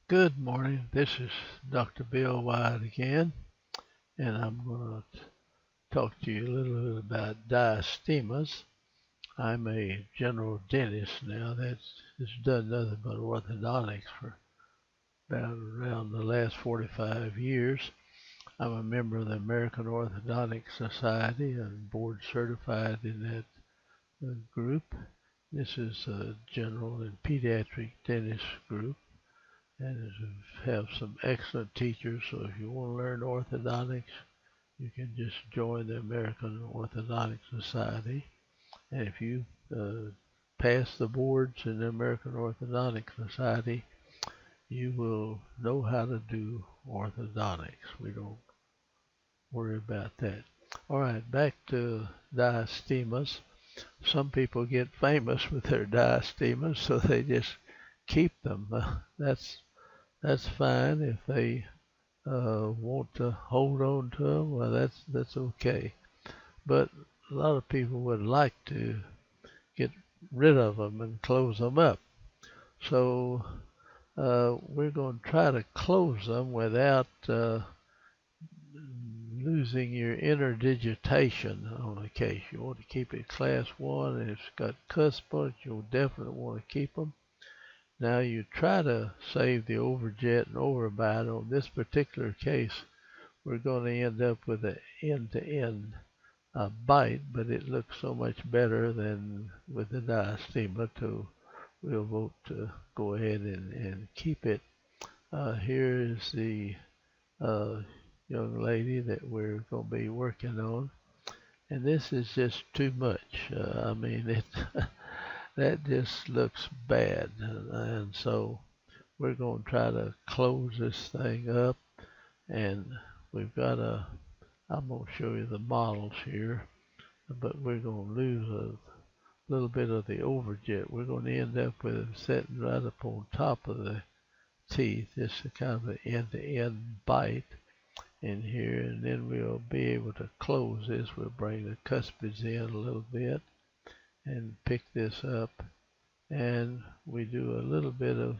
Good morning. This is Dr. Bill Wyatt again, and I'm going to talk to you a little bit about diastemas. I'm a general dentist now that's done nothing but orthodontics for about around the last 45 years. I'm a member of the American Orthodontic Society and board certified in that group. This is a general and pediatric dentist group, and have some excellent teachers. So if you want to learn orthodontics, you can just join the American Orthodontic Society. And if you pass the boards in the American Orthodontic Society, you will know how to do orthodontics. We don't worry about that. All right, back to diastemas. Some people get famous with their diastemas, so they just keep them. That's fine if they want to hold on to them. Well, that's okay. But a lot of people would like to get rid of them and close them up. So we're going to try to close them without losing your interdigitation on a case. You want to keep it class 1, and if it's got cusp on it, you'll definitely want to keep them. Now you try to save the overjet and overbite. On this particular case, we're going to end up with an end-to-end bite, but it looks so much better than with the diastema, so we'll vote to go ahead and keep it. Here is the young lady that we're going to be working on, and this is just too much. I mean, it that just looks bad, and so we're going to try to close this thing up. And we've got I'm going to show you the models here, but we're going to lose a little bit of the overjet. We're going to end up with it sitting right up on top of the teeth. It's a kind of an end-to-end bite in here, and then we'll be able to close this. We'll bring the cuspids in a little bit and pick this up, and we do a little bit of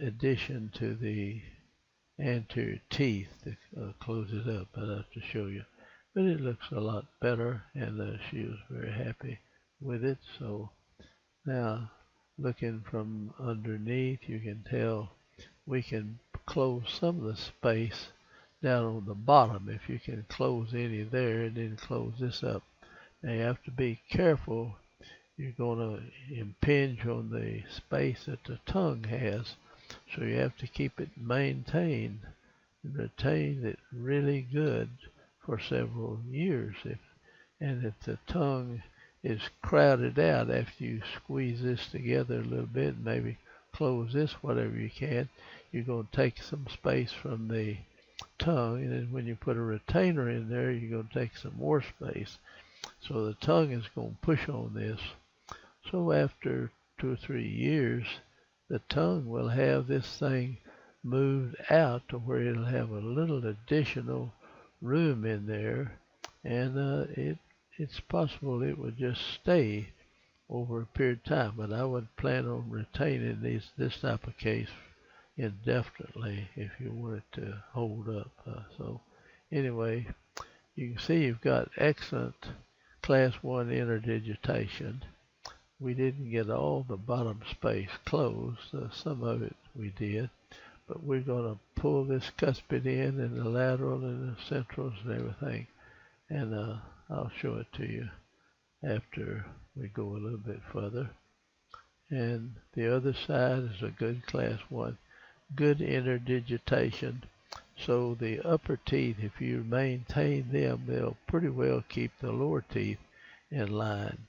addition to the anterior teeth to close it up. I'll have to show you, but it looks a lot better, and she was very happy with it. So now, looking from underneath, you can tell we can close some of the space down on the bottom. If you can close any there and then close this up. Now you have to be careful. You're going to impinge on the space that the tongue has, so you have to keep it maintained and retain it really good for several years. And if the tongue is crowded out after you squeeze this together a little bit, maybe close this whatever you can, you're going to take some space from the tongue, and then when you put a retainer in there, you're going to take some more space. So the tongue is going to push on this. So after 2 or 3 years, the tongue will have this thing moved out to where it'll have a little additional room in there, and it's possible it would just stay over a period of time. But I would plan on retaining this type of case indefinitely if you want it to hold up. So anyway, you can see you've got excellent class 1 interdigitation. We didn't get all the bottom space closed. Some of it we did, but we're going to pull this cuspid in and the lateral and the centrals and everything, and I'll show it to you after we go a little bit further. And the other side is a good class 1, good interdigitation. So the upper teeth, if you maintain them, they'll pretty well keep the lower teeth in line.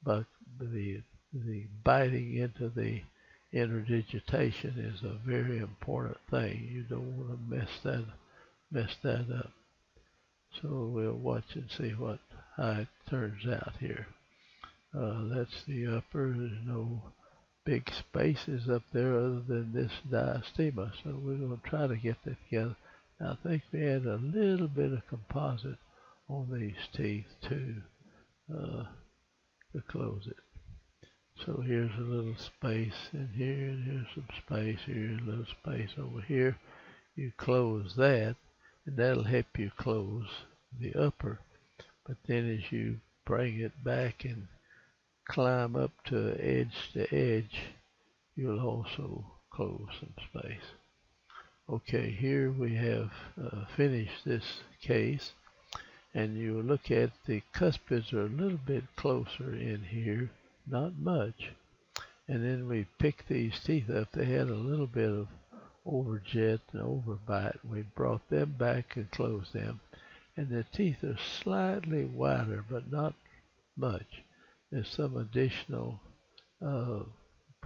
But the biting into the interdigitation is a very important thing. You don't want to mess that up. So we'll watch and see how it turns out here. That's the upper. There's no big spaces up there other than this diastema. So we're going to try to get that together. Now, I think we add a little bit of composite on these teeth too to close it. So here's a little space in here, and here's some space here, a little space over here. You close that, and that'll help you close the upper. But then as you bring it back and climb up to edge, you'll also close some space. Okay, here we have finished this case, and you look at the cuspids are a little bit closer in here, not much. And then we pick these teeth up. They had a little bit of overjet and overbite. We brought them back and closed them. And the teeth are slightly wider, but not much. There's some additional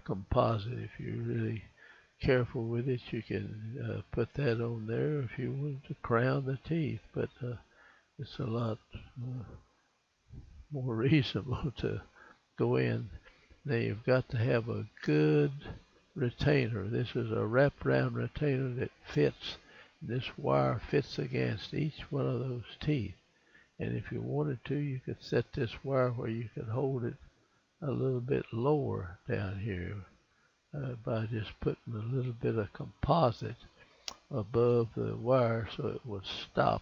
composite. If you're really careful with it, you can put that on there if you want to crown the teeth. But it's a lot more reasonable to go in. Now you've got to have a good retainer. This is a wraparound retainer that fits. This wire fits against each one of those teeth. And if you wanted to, you could set this wire where you could hold it a little bit lower down here by just putting a little bit of composite above the wire so it would stop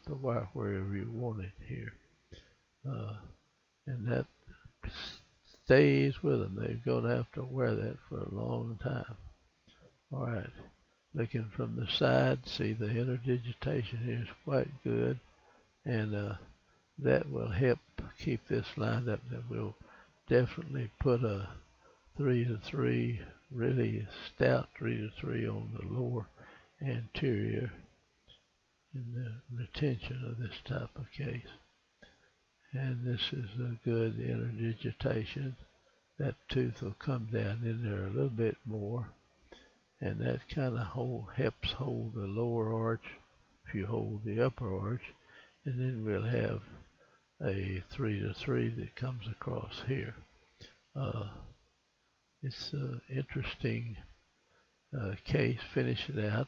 the wire wherever you want it here. And that stays with them. They're going to have to wear that for a long time. All right, looking from the side, see the interdigitation here is quite good, and that will help keep this lined up. That will definitely put a 3-3, really stout 3-3 on the lower anterior in the retention of this type of case. And this is a good interdigitation. That tooth will come down in there a little bit more, and that kind of helps hold the lower arch if you hold the upper arch, and then we'll have a 3-3 that comes across here. It's an interesting case. Finish it out.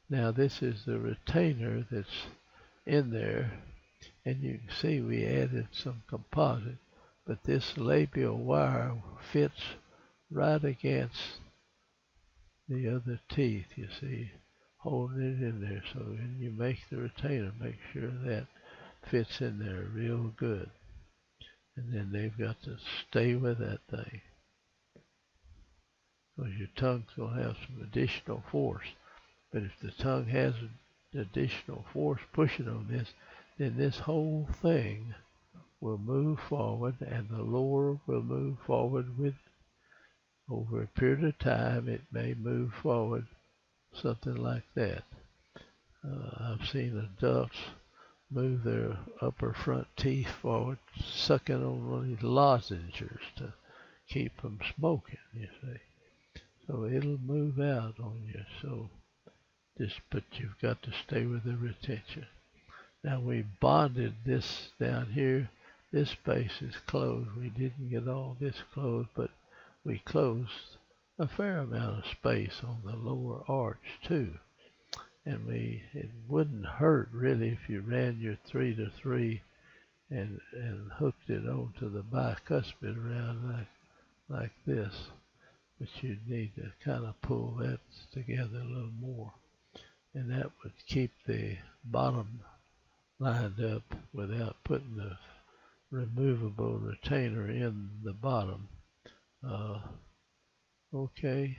Now this is the retainer that's in there, and you can see we added some composite, but this labial wire fits right against the other teeth, you see, holding it in there. So when you make the retainer, make sure that fits in there real good. And then they've got to stay with that thing, because your tongue's going to have some additional force. But if the tongue has additional force pushing on this, then this whole thing will move forward, and the lower will move forward with, over a period of time, it may move forward something like that. I've seen adults move their upper front teeth forward, sucking on one of these lozenges to keep them smoking, you see. So it'll move out on you. So but you've got to stay with the retention. Now we bonded this down here. This space is closed. We didn't get all this closed, but we closed a fair amount of space on the lower arch too. And it wouldn't hurt really if you ran your 3-3 and hooked it onto the bicuspid around like this. But you'd need to kind of pull that together a little more. And that would keep the bottom lined up without putting the removable retainer in the bottom. Okay,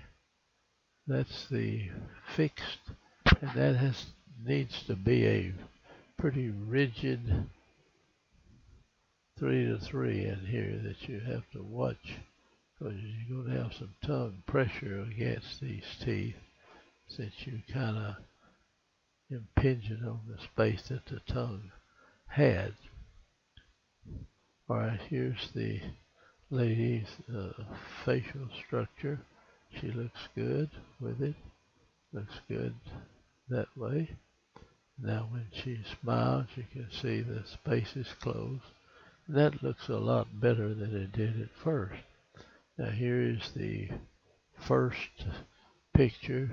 that's the fixed, and that needs to be a pretty rigid 3-3 in here that you have to watch, because you're going to have some tongue pressure against these teeth, since you kind of impinging on the space that the tongue had. Alright, here's the lady's facial structure. She looks good with it. Looks good that way. Now when she smiles, you can see the space is closed. And that looks a lot better than it did at first. Now here is the first picture.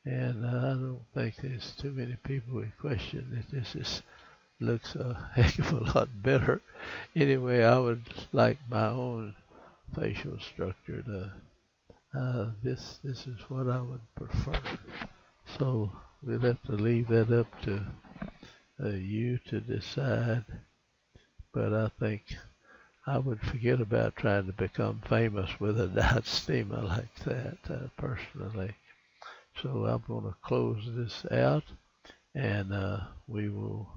And I don't think there's too many people who question that this looks a heck of a lot better. Anyway, I would like my own facial structure. This is what I would prefer. So we'll have to leave that up to you to decide. But I think I would forget about trying to become famous with a diastema like that, personally. So I'm going to close this out, and we will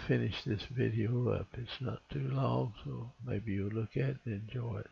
finish this video up. It's not too long, so maybe you'll look at it and enjoy it.